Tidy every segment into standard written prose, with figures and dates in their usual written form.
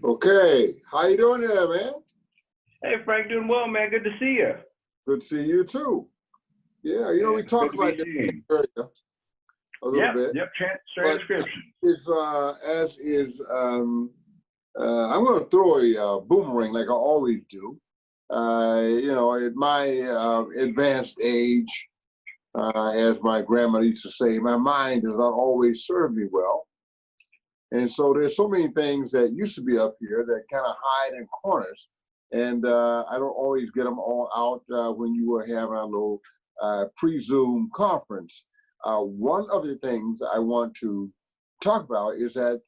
Okay, how you doing there, man? Hey, Frank, doing well, man. Good to see you. Good to see you too. Yeah, we talked about this earlier a little bit. Yep, transcription. I'm going to throw a boomerang like I always do. At my advanced age, as my grandmother used to say, my mind does not always serve me well. And so there's so many things that used to be up here that kind of hide in corners. And I don't always get them all out when you were having a little pre-Zoom conference. One of the things I want to talk about is that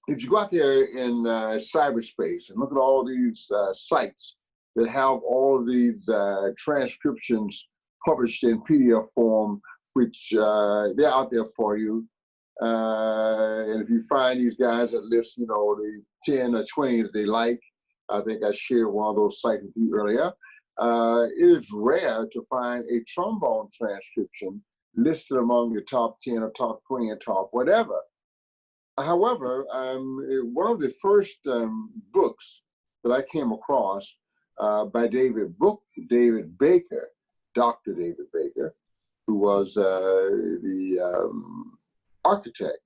if you go out there in cyberspace and look at all these sites that have all of these transcriptions published in PDF form, which they're out there for you. And if you find these guys that list, the 10 or 20 that they like, I think I shared one of those sites with you earlier. It is rare to find a trombone transcription listed among the top 10 or top 20 or top whatever. However, one of the first books that I came across by David Baker, Dr. David Baker, who was the architect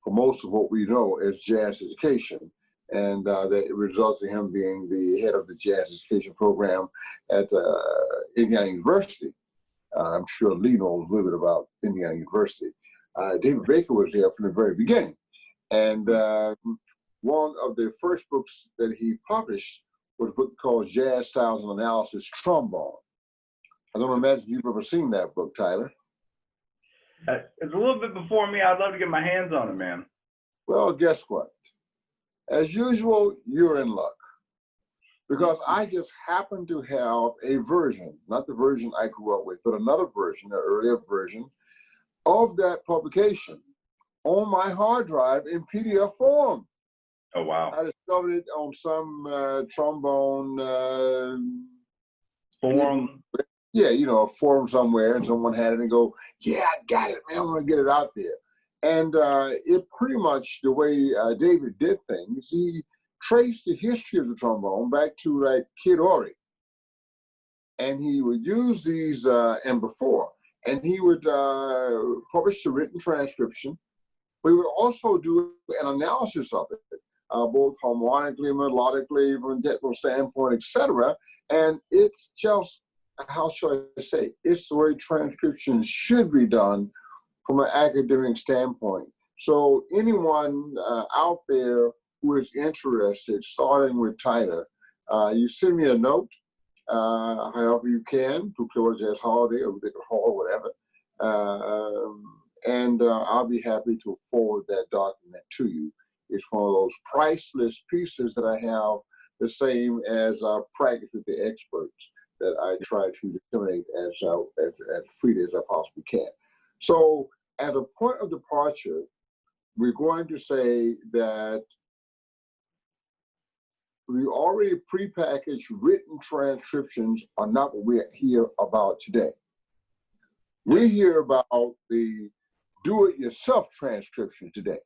for most of what we know as jazz education, and that results in him being the head of the jazz education program at Indiana University. I'm sure Lee knows a little bit about Indiana University. David Baker was there from the very beginning. And one of the first books that he published was a book called Jazz Styles and Analysis, Trombone. I don't imagine you've ever seen that book, Tyler. It's a little bit before me. I'd love to get my hands on it, man. Well, guess what? As usual, you're in luck. Because I just happen to have a version, not the version I grew up with, but another version, an earlier version of that publication on my hard drive in PDF form. Oh, wow. I discovered it on some trombone forum. Yeah, a forum somewhere, and someone had it and go, yeah, I got it, man, I'm gonna get it out there. And it pretty much, the way David did things, he traced the history of the trombone back to like Kid Ory. And he would use these, and he would publish the written transcription. We would also do an analysis of it, both harmonically, melodically, from a technical standpoint, etc. And it's just, how shall I say, it's the way transcription should be done from an academic standpoint. So anyone out there who is interested, starting with Tyler, you send me a note, however you can, through Clearwater Jazz Holiday or Bigger Hall, whatever. And I'll be happy to forward that document to you. It's one of those priceless pieces that I have, the same as Practice with the Experts, that I try to disseminate as freely as I possibly can. So at a point of departure, we're going to say that we already prepackaged written transcriptions are not what we're here about today. We're here about the do-it-yourself transcription today,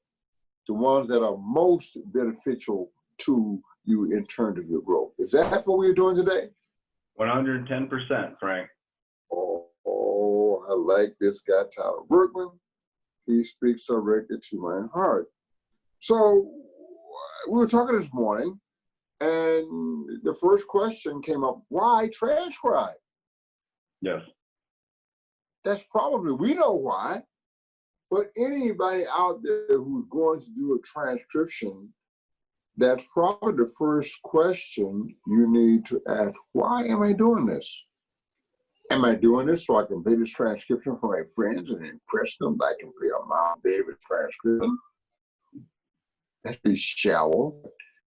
the ones that are most beneficial to you in terms of your growth. Is that what we're doing today? 110%, Frank. Oh, I like this guy, Tyler Wertman. He speaks directly to my heart. So we were talking this morning, and the first question came up, why transcribe? Yes. That's probably, we know why, but anybody out there who's going to do a transcription, that's probably the first question you need to ask. Why am I doing this? Am I doing this so I can play this transcription for my friends and impress them that I can play a Mount David transcription? That's pretty shallow.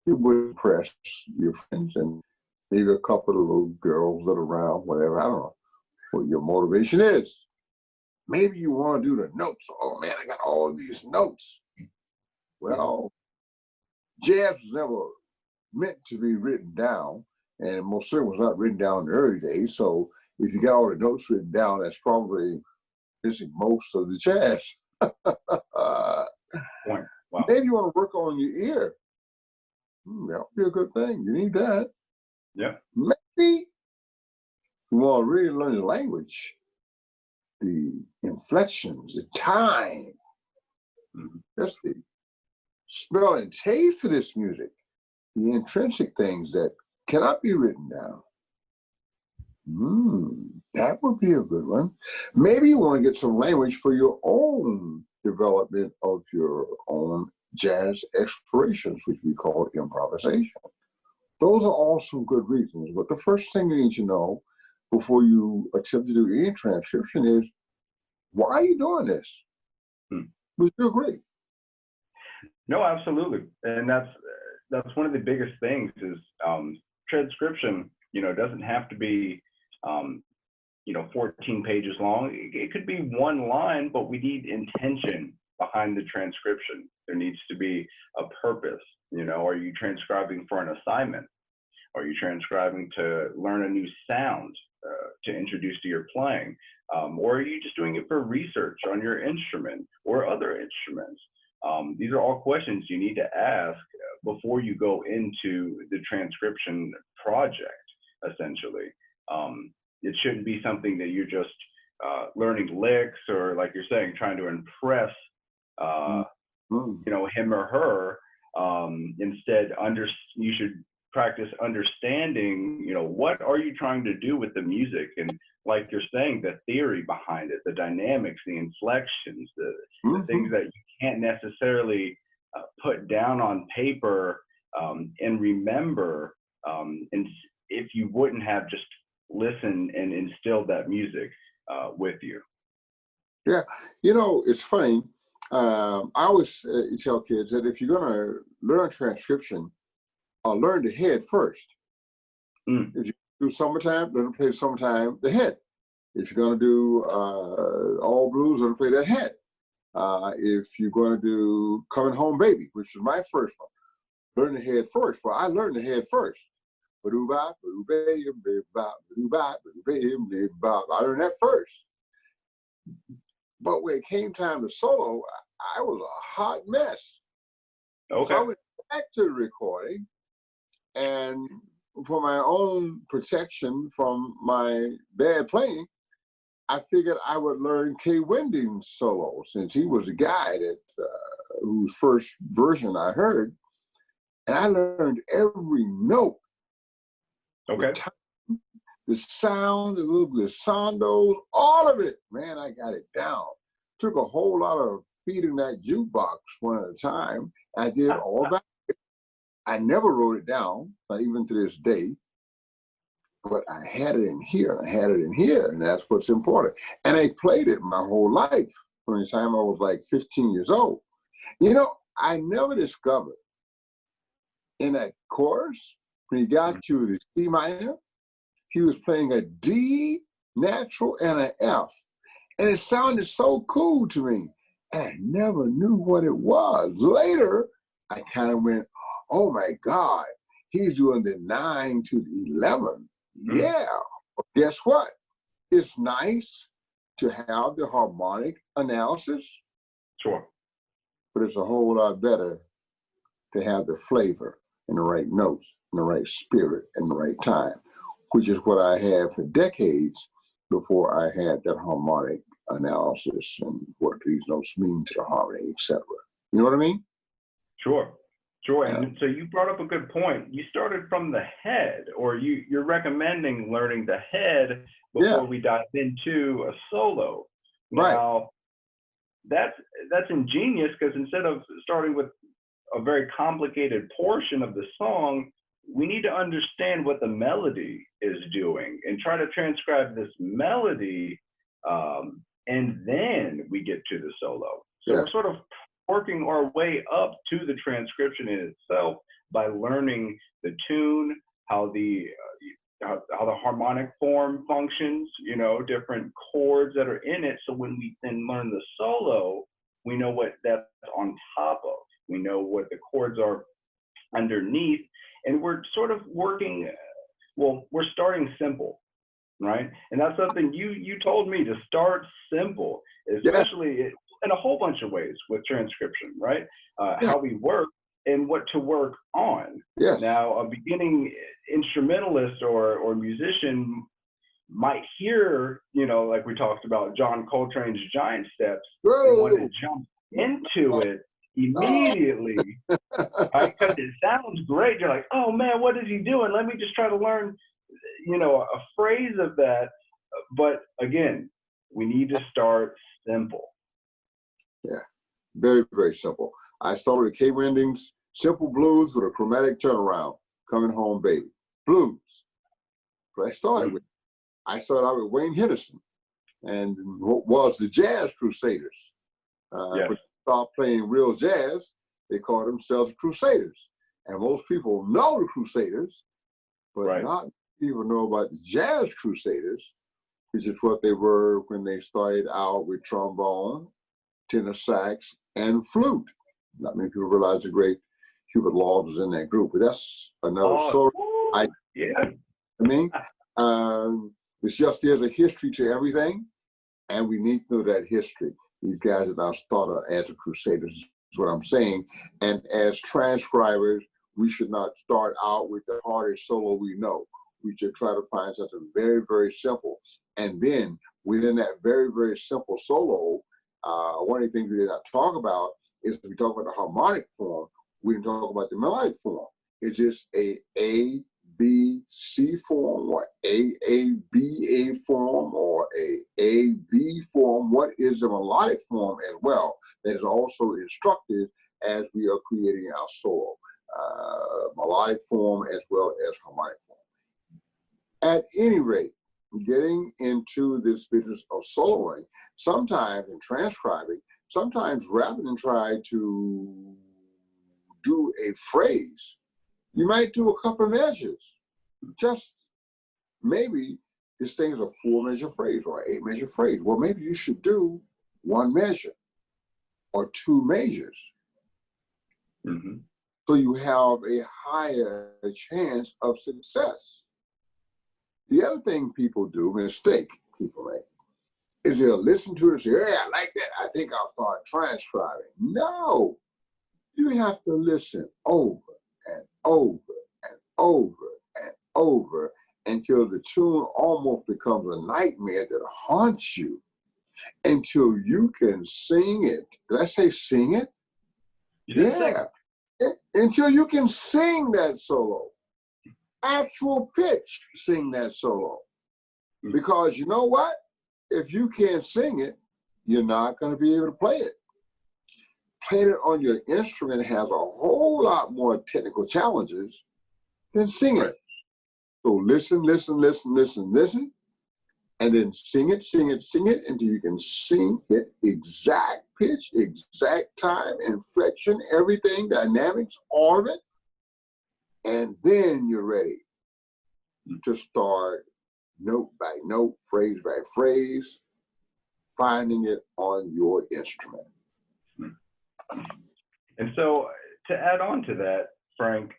You would impress your friends and maybe a couple of little girls that are around, whatever. I don't know what your motivation is. Maybe you want to do the notes. Oh man, I got all these notes. Well, jazz was never meant to be written down, and most certainly was not written down in the early days. So if you got all the notes written down, that's probably missing most of the jazz. Point. Wow. Maybe you want to work on your ear. That would be a good thing. You need that. Yeah. Maybe you want to really learn the language, the inflections, the time, just the smell and taste of this music, the intrinsic things that cannot be written down. That would be a good one. Maybe you want to get some language for your own development of your own jazz explorations, which we call improvisation. Those are all some good reasons. But the first thing you need to know before you attempt to do any transcription is, why are you doing this? Would you agree? No, absolutely. And that's one of the biggest things is transcription, doesn't have to be 14 pages long. It could be one line, but we need intention behind the transcription. There needs to be a purpose. Are you transcribing for an assignment? Are you transcribing to learn a new sound to introduce to your playing? Or are you just doing it for research on your instrument or other instruments? These are all questions you need to ask before you go into the transcription project, essentially. It shouldn't be something that you're just learning licks or, like you're saying, trying to impress him or her. Instead, you should practice understanding, what are you trying to do with the music? And like you're saying, the theory behind it, the dynamics, the inflections, the things that you can't necessarily put down on paper and remember, and if you wouldn't have just listened and instilled that music with you. Yeah, it's funny. I always tell kids that if you're going to learn transcription, learn the head first. If you do summertime, learn to play summertime, the head. If you're going to do all blues, learn to play that head. If you're going to do Coming Home Baby, which is my first one, learn the head first. Well, I learned the head first. I learned that first. But when it came time to solo, I was a hot mess. Okay. So I went back to the recording, and for my own protection from my bad playing, I figured I would learn Kay Winding's solo, since he was the guy that whose first version I heard, and I learned every note. Okay. The sound, the little glissandos, all of it. Man, I got it down. Took a whole lot of feeding that jukebox one at a time. I did all that. I never wrote it down, even to this day. But I had it in here, and I had it in here, and that's what's important. And I played it my whole life from the time I was like 15 years old. I never discovered in that chorus, when he got to the C minor, he was playing a D natural and an F. And it sounded so cool to me. And I never knew what it was. Later, I kind of went, oh my God, he's doing the 9 to the 11. Yeah. Well, guess what? It's nice to have the harmonic analysis. Sure. But it's a whole lot better to have the flavor and the right notes and the right spirit and the right time, which is what I had for decades before I had that harmonic analysis and what these notes mean to the harmony, etc. You know what I mean? Sure. Sure. Yeah. And so you brought up a good point. You started from the head, or you're recommending learning the head before we dive into a solo. Right. Now, that's ingenious, because instead of starting with a very complicated portion of the song, we need to understand what the melody is doing and try to transcribe this melody, and then we get to the solo. So we're sort of working our way up to the transcription in itself by learning the tune, how the harmonic form functions, different chords that are in it. So when we then learn the solo, we know what that's on top of. We know what the chords are underneath, and we're sort of working, we're starting simple. right? And that's something you told me to start simple, Yeah, especially in a whole bunch of ways with transcription, right? yeah, How we work and what to work on. yes. Now, a beginning instrumentalist or musician might hear, like we talked about John Coltrane's Giant Steps and want to Whoa. jump into it Oh. immediately, right? Because it sounds great. You're like, oh man, what is he doing? Let me just try to learn, a phrase of that. But again, we need to start simple. Yeah, very, very simple. I started with K endings, simple blues with a chromatic turnaround, coming home, baby. Blues. So I started with. I started out with Wayne Henderson and what was the Jazz Crusaders. Yes. But started playing real jazz, they called themselves Crusaders. And most people know the Crusaders, but Right. not people know about the Jazz Crusaders, which is what they were when they started out with trombone, tenor sax, and flute. Not many people realize the great Hubert Laws was in that group, but that's another story. Yeah. I mean, it's just there's a history to everything, and we need to know that history. These guys that I started as the Crusaders is what I'm saying. And as transcribers, we should not start out with the hardest solo we know. We should try to find something very, very simple. And then within that very, very simple solo, one of the things we did not talk about is we talk about the harmonic form. We didn't talk about the melodic form. It's just A, B, C form, or A, B, A form, or A, B form. What is the melodic form as well that is also instructive as we are creating our solo? Melodic form as well as harmonic form. At any rate, getting into this business of soloing, sometimes in transcribing, sometimes rather than try to do a phrase, you might do a couple of measures. Just maybe this thing is a 4-measure phrase or an 8-measure phrase. Well, maybe you should do 1 measure or 2 measures. Mm-hmm. So you have a higher chance of success. The other thing people do, mistake people make, is they'll listen to it and say, yeah, I like that. I think I'll start transcribing. No, you have to listen over and over and over and over until the tune almost becomes a nightmare that haunts you, until you can sing it. Did I say sing it? Yeah. Until you can sing that solo. Actual pitch, sing that solo. Because you know what? If you can't sing it, you're not going to be able to play it. Playing it on your instrument has a whole lot more technical challenges than singing it. So listen, listen, listen, listen, listen, and then sing it, sing it, sing it until you can sing it exact pitch, exact time, inflection, everything, dynamics, all of it. And then you're ready to start note by note, phrase by phrase, finding it on your instrument. And so to add on to that, Frank,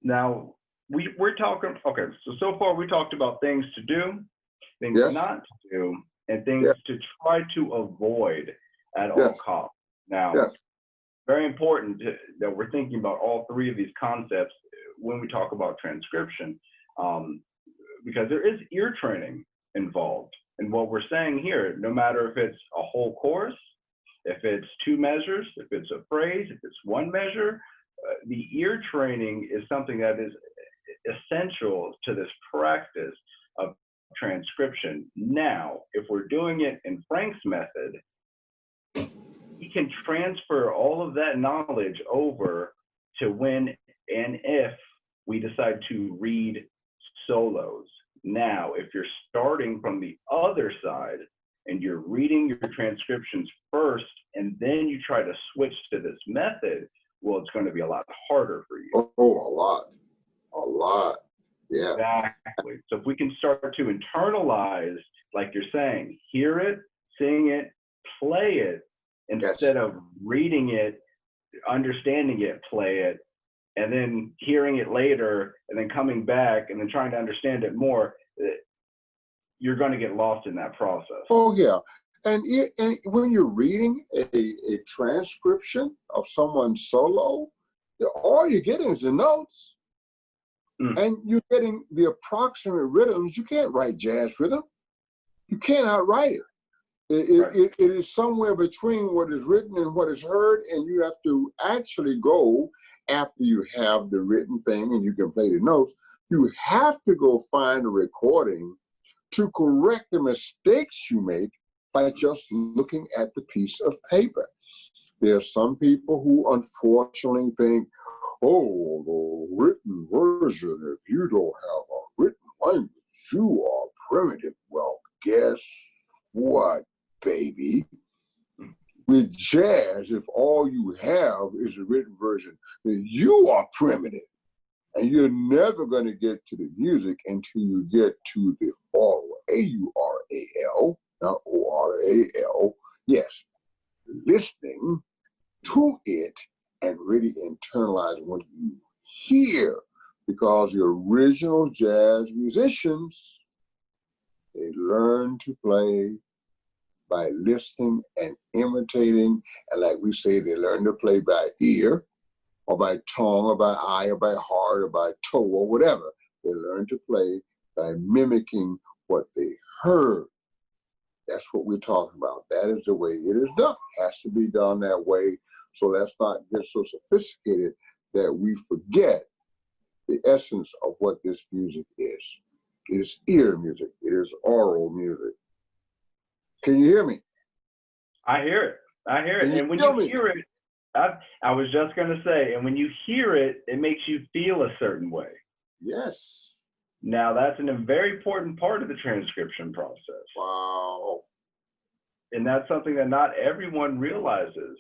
now we're talking, okay, so far we talked about things to do, things not to do, and things to try to avoid at all costs. Now, very important that we're thinking about all 3 of these concepts when we talk about transcription, because there is ear training involved in what we're saying here, no matter if it's a whole chorus, if it's 2 measures, if it's a phrase, if it's 1 measure. The ear training is something that is essential to this practice of transcription. Now, if we're doing it in Frank's method, he can transfer all of that knowledge over to when and if we decide to read solos. Now, if you're starting from the other side and you're reading your transcriptions first and then you try to switch to this method, well, it's going to be a lot harder for you. Oh, a lot. Yeah. Exactly. So if we can start to internalize, like you're saying, hear it, sing it, play it, instead of reading it, understanding it, play it, and then hearing it later, and then coming back and then trying to understand it more, you're going to get lost in that process. Oh yeah, and when you're reading a transcription of someone's solo, all you're getting is the notes, and you're getting the approximate rhythms. You can't write jazz rhythm. You can't outwrite it. It is somewhere between what is written and what is heard, and you have to actually go after you have the written thing and you can play the notes. You have to go find a recording to correct the mistakes you make by just looking at the piece of paper. There are some people who unfortunately think, oh, the written version, if you don't have a written language, you are primitive. Well, guess what, baby? With jazz, if all you have is a written version, then you are primitive. And you're never going to get to the music until you get to the oral, A-U-R-A-L, not O-R-A-L. Yes, listening to it and really internalize what you hear. Because the original jazz musicians, they learn to play by listening and imitating. And like we say, they learn to play by ear, or by tongue, or by eye, or by heart, or by toe, or whatever. They learn to play by mimicking what they heard. That's what we're talking about. That is the way it is done. It has to be done that way. So let's not get so sophisticated that we forget the essence of what this music is. It is ear music. It is oral music. Can you hear me? I hear it. I hear it. And when you hear it, I was just going to say, and when you hear it, it makes you feel a certain way. Yes. Now, that's a very important part of the transcription process. Wow. And that's something that not everyone realizes.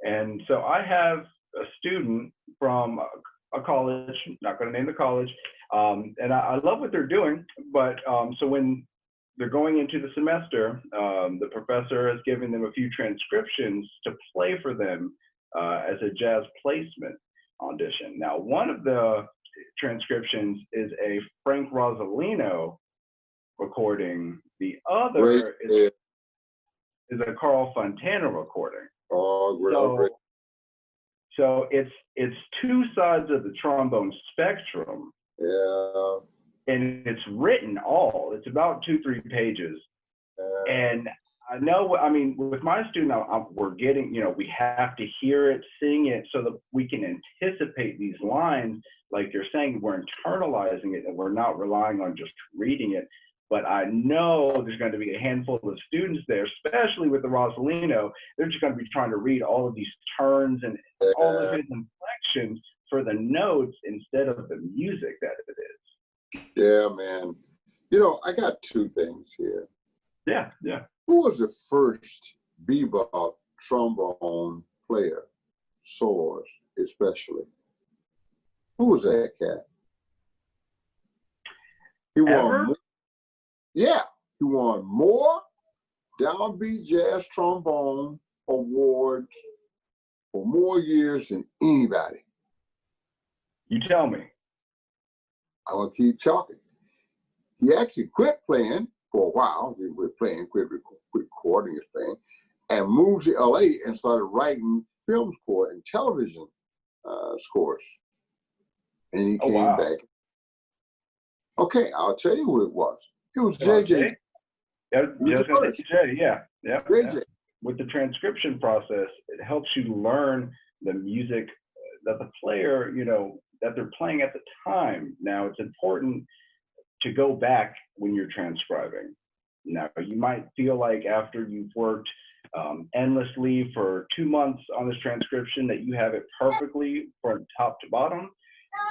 And so I have a student from a college, not going to name the college, and I love what they're doing, but so when they're going into the semester, the professor has given them a few transcriptions to play for them as a jazz placement audition. Now, one of the transcriptions is a Frank Rosolino recording. The other is a Carl Fontana recording. Oh, great. So it's two sides of the trombone spectrum. Yeah. And it's written all. It's about 2-3 pages. And I know, I mean, with my student, we're getting, we have to hear it, sing it, so that we can anticipate these lines. Like you're saying, we're internalizing it, and we're not relying on just reading it. But I know there's going to be a handful of students there, especially with the Rosolino. They're just going to be trying to read all of these turns and all of his inflections for the notes instead of the music that it is. Yeah, man. I got two things here. Yeah. Who was the first bebop trombone player, soloist especially? Who was that cat? He won. Yeah, he won more downbeat jazz trombone awards for more years than anybody. You tell me. I will keep talking. He actually quit playing for a while. He quit recording his playing, and moved to LA and started writing film score and television scores. And he came back. Okay, I'll tell you who it was. It was JJ. Yeah. JJ. With the transcription process, it helps you learn the music that the player, that they're playing at the time. Now, it's important to go back when you're transcribing. Now, you might feel like after you've worked endlessly for 2 months on this transcription that you have it perfectly from top to bottom.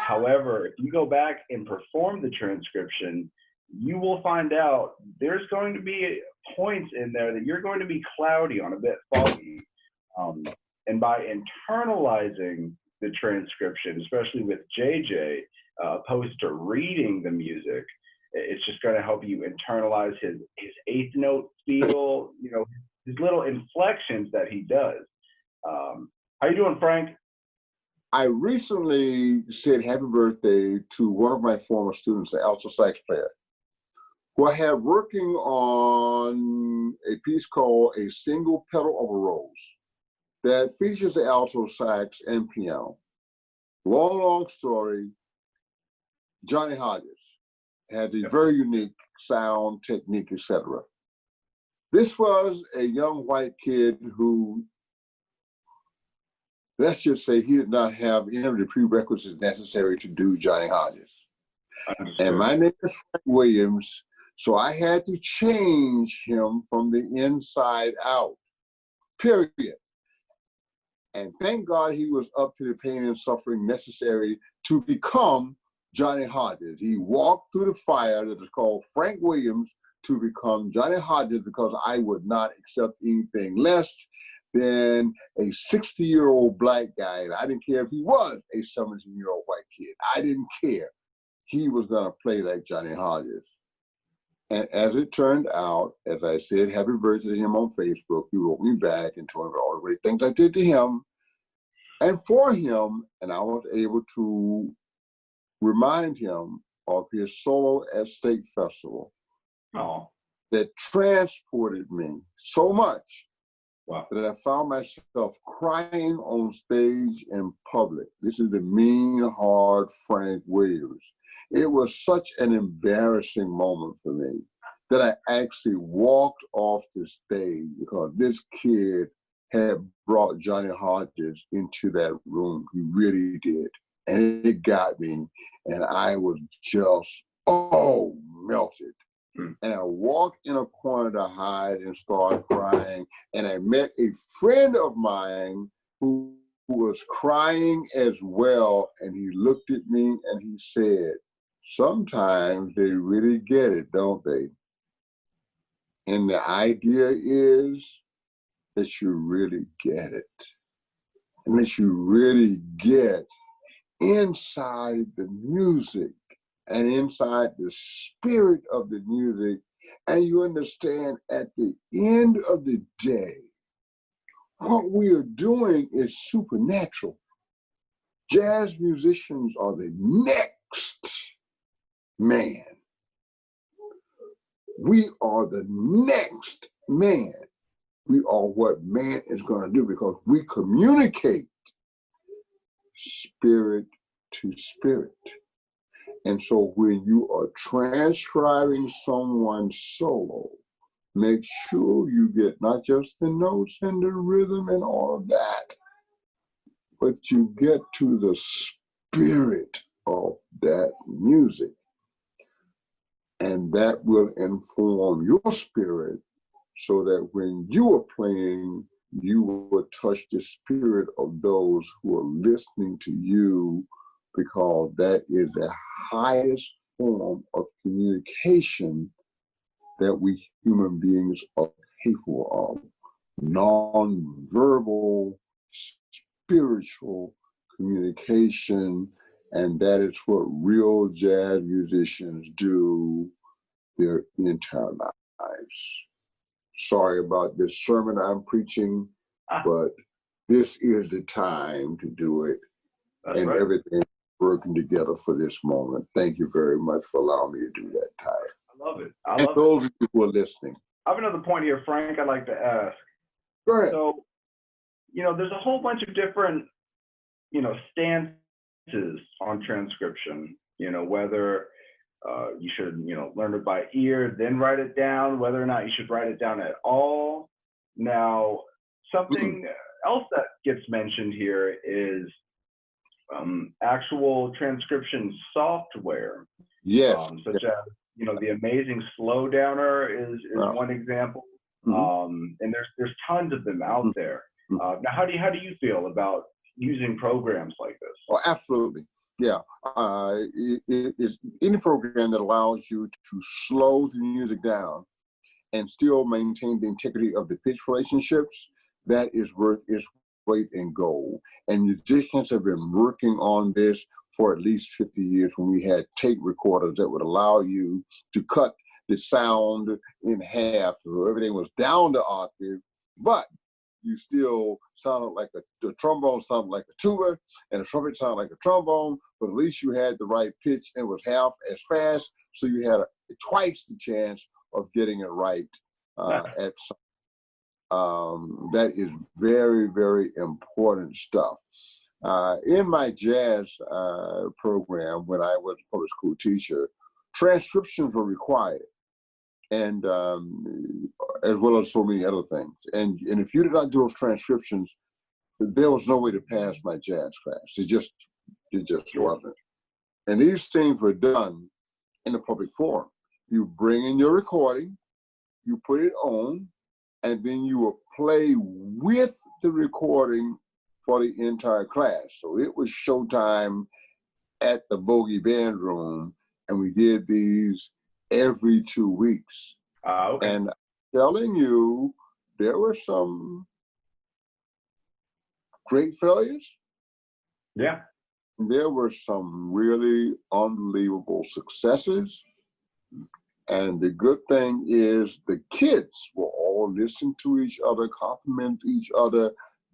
However, if you go back and perform the transcription, you will find out there's going to be points in there that you're going to be cloudy on, a bit foggy. And by internalizing the transcription, especially with JJ, opposed to reading the music, it's just going to help you internalize his eighth note feel, his little inflections that he does. How you doing, Frank? I recently said happy birthday to one of my former students, the alto sax player, Well, I had working on a piece called A Single Petal of a Rose that features the alto sax and piano. Long story. Johnny Hodges had a very unique sound, technique, etc. This was a young white kid who, let's just say, he did not have any of the prerequisites necessary to do Johnny Hodges. And my name is Frank Williams, so I had to change him from the inside out, period. And thank God he was up to the pain and suffering necessary to become Johnny Hodges. He walked through the fire that is called Frank Williams to become Johnny Hodges, because I would not accept anything less than a 60-year-old black guy. And I didn't care if he was a 17-year-old white kid. I didn't care. He was going to play like Johnny Hodges. And as it turned out, as I said, happy birthday to him on Facebook, he wrote me back and told me all the great things I did to him and for him. And I was able to remind him of his solo at State Festival that transported me so much that I found myself crying on stage in public. This is the mean, hard Frank Williams. It was such an embarrassing moment for me that I actually walked off the stage because this kid had brought Johnny Hodges into that room. He really did. And it got me, and I was just, melted. And I walked in a corner to hide and started crying. And I met a friend of mine who was crying as well. And he looked at me and he said, sometimes they really get it, don't they? And the idea is that you really get it. And that you really get inside the music and inside the spirit of the music. And you understand at the end of the day, what we are doing is supernatural. Jazz musicians are the next man. We are the next man. We are what man is going to do because we communicate spirit to spirit. And so when you are transcribing someone's solo, make sure you get not just the notes and the rhythm and all of that, but you get to the spirit of that music. And that will inform your spirit so that when you are playing, you will touch the spirit of those who are listening to you, because that is the highest form of communication that we human beings are capable of. Non-verbal, spiritual communication, and that is what real jazz musicians do their entire lives. Sorry about this sermon I'm preaching, but this is the time to do it. That's and right. Everything working together for this moment. Thank you very much for allowing me to do that, Ty. I love it. And those of you who are listening. I have another point here, Frank, I'd like to ask. Go ahead. So, there's a whole bunch of different, stances on transcription, whether you should, learn it by ear, then write it down, whether or not you should write it down at all. Now, something else that gets mentioned here is actual transcription software. Yes. Such as, the amazing Slowdowner is one example. And there's tons of them out there. Now, how do you feel about using programs like this? Oh, absolutely. Yeah. It is any program that allows you to slow the music down and still maintain the integrity of the pitch relationships, that is worth its weight in gold. And musicians have been working on this for at least 50 years when we had tape recorders that would allow you to cut the sound in half. So everything was down the octave, but you still sounded like the trombone sounded like a tuba and the trumpet sounded like a trombone, but at least you had the right pitch and it was half as fast. So you had twice the chance of getting it right at some. That is very, very important stuff. In my jazz program, when I was a public school teacher, transcriptions were required, and as well as so many other things. And if you did not do those transcriptions, there was no way to pass my jazz class. It just wasn't. And these things were done in the public forum. You bring in your recording, you put it on, and then you will play with the recording for the entire class. So it was showtime at the Bogey Band Room, and we did these every 2 weeks. Okay. And I'm telling you, there were some great failures. Yeah. There were some really unbelievable successes. And the good thing is the kids will all listen to each other, compliment each other,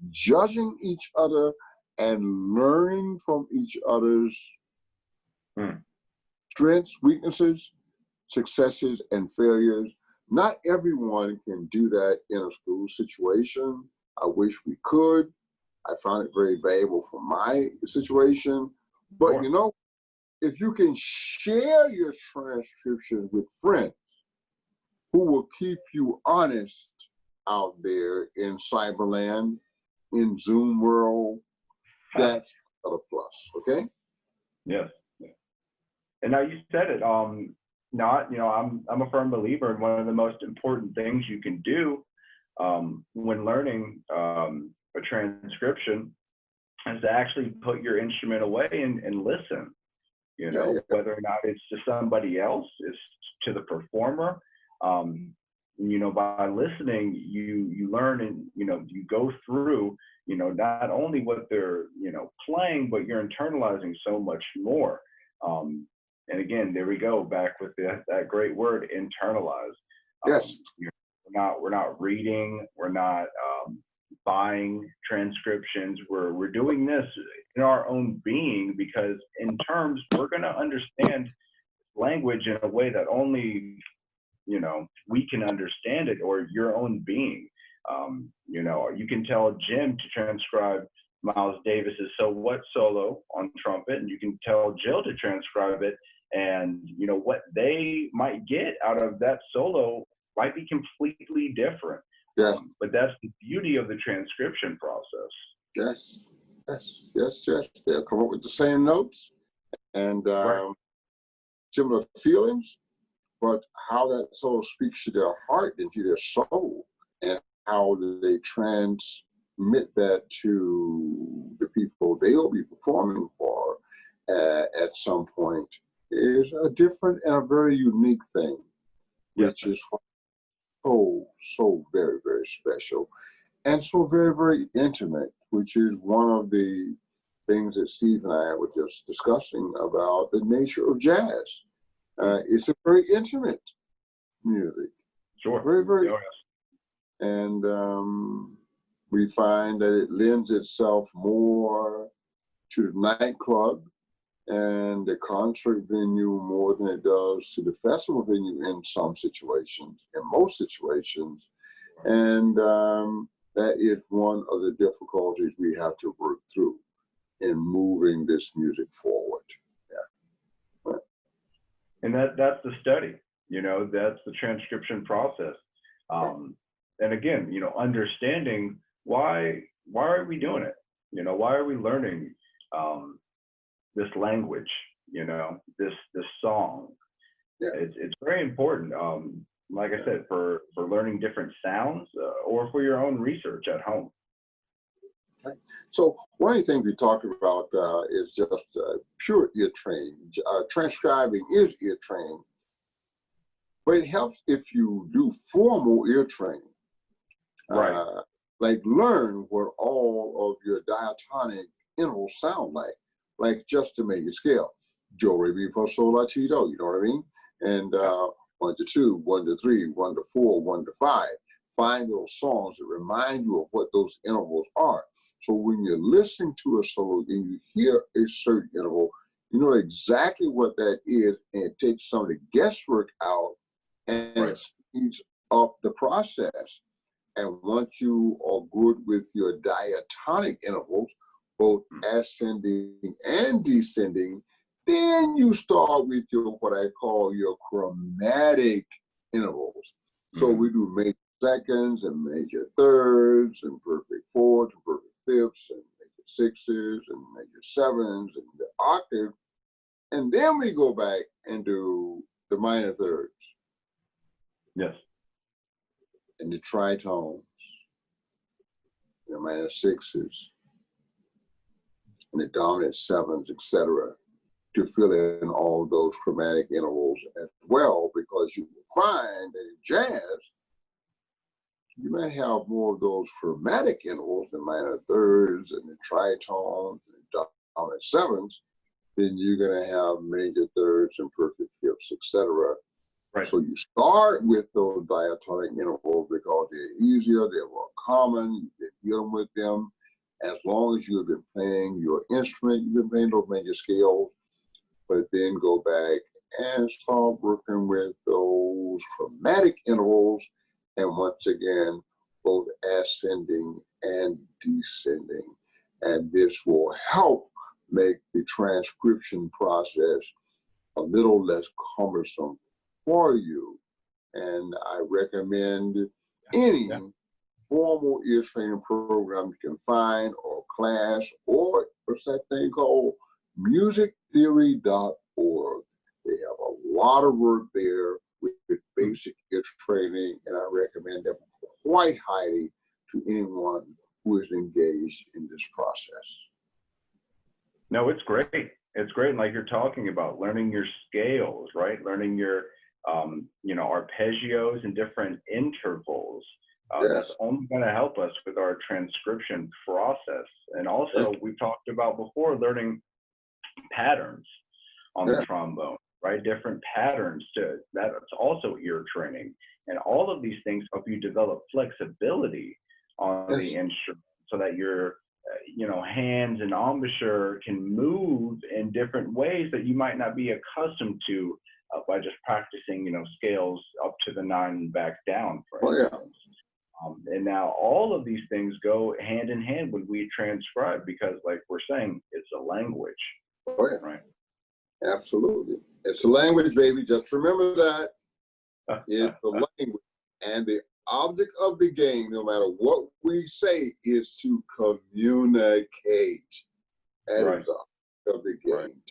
judging each other, and learning from each other's strengths, weaknesses, successes, and failures. Not everyone can do that in a school situation. I wish we could. I found it very valuable for my situation. But Sure. you know, if you can share your transcriptions with friends who will keep you honest out there in cyberland, in Zoom world, that's a plus, okay? Yes. And now you said it. I'm a firm believer in one of the most important things you can do when learning a transcription is to actually put your instrument away and listen. You know, whether or not it's to somebody else, it's to the performer. You know, by listening, you learn, and you go through, not only what they're playing, but you're internalizing so much more. And again, there we go, back with that great word, internalize. Yes. We're not reading, we're not buying transcriptions. We're doing this in our own being, because in terms, we're going to understand language in a way that only we can understand it, or your own being. You can tell Jim to transcribe Miles Davis's "So What" solo on trumpet, and you can tell Jill to transcribe it, and what they might get out of that solo might be completely different. Yes. But that's the beauty of the transcription process. Yes. They'll come up with the same notes and Right. similar feelings, but how that solo speaks to their heart and to their soul, and how they transmit that to the people they will be performing for at some point is a different and a very unique thing, which is so very, very special, and so very, very intimate, which is one of the things that Steve and I were just discussing about the nature of jazz. It's a very intimate music. Sure. Very, very. Oh, yes. And we find that it lends itself more to the nightclub and the concert venue more than it does to the festival venue in some situations, in most situations. And that is one of the difficulties we have to work through in moving this music forward. Yeah. Right. And that's the study, that's the transcription process. And again, understanding why are we doing it? Why are we learning this language, this song? Yeah. It's very important. Like I said, for learning different sounds or for your own research at home. Okay. So one of the things we talked about is just pure ear training. Transcribing is ear training, but it helps if you do formal ear training. Right. Like learn what all of your diatonic intervals sound like just to make it scale. Do, re, mi, fa, sol, la, ti, do, you know what I mean? And 1 to 2, 1 to 3, 1 to 4, 1 to 5. Find those songs that remind you of what those intervals are. So when you're listening to a solo and you hear a certain interval, You know exactly what that is, and it takes some of the guesswork out, and it speeds up the process. And once you are good with your diatonic intervals, both ascending and descending, then you start with your what I call your chromatic intervals. So we do major seconds and major thirds and perfect fourths and perfect fifths and major sixes and major sevens and the octave. And then we go back and do the minor thirds. Yes. And the tritones, the minor sixes, and the dominant sevens, etc., to fill in all those chromatic intervals as well, because you will find that in jazz, you might have more of those chromatic intervals, the minor thirds and the tritones and the dominant sevens, then you're going to have major thirds and perfect fifths, etc. Right. So you start with those diatonic intervals because they're easier, they're more common, you've been dealing with them. As long as you've been playing your instrument, you've been playing those major scales, but then go back and start working with those chromatic intervals, and once again, both ascending and descending. And this will help make the transcription process a little less cumbersome for you. And I recommend any formal ear training program you can find, or class, or what's that thing called? musictheory.org. They have a lot of work there with basic ear training, and I recommend them quite highly to anyone who is engaged in this process. No, it's great. It's great. And like you're talking about, learning your scales, right? Learning your, arpeggios and different intervals. That's only going to help us with our transcription process. And also, we've talked about before, learning patterns on the trombone, right? Different patterns that's also ear training. And all of these things help you develop flexibility on the instrument so that your hands and embouchure can move in different ways that you might not be accustomed to by just practicing, scales up to the 9 and back down, for instance. And now all of these things go hand in hand when we transcribe, because like we're saying, it's a language. Oh yeah. Right. Absolutely. It's a language, baby. Just remember that. It's the language. And the object of the game, no matter what we say, is to communicate. That is the object of the game.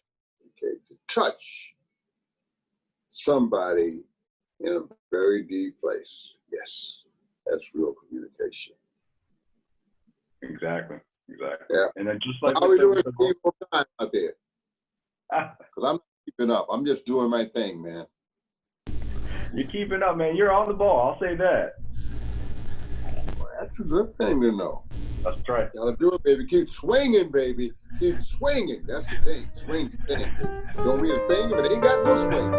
Okay. To touch somebody in a very deep place. Yes. That's real communication. Exactly. Yeah. And then just like how we doing people time out there? Because I'm not keeping up. I'm just doing my thing, man. You're keeping up, man. You're on the ball. I'll say that. Well, that's a good thing to know. That's right. Gotta do it, baby. Keep swinging, baby. Keep swinging. That's the thing. Swing thing. Don't be a thing if it ain't got no swing.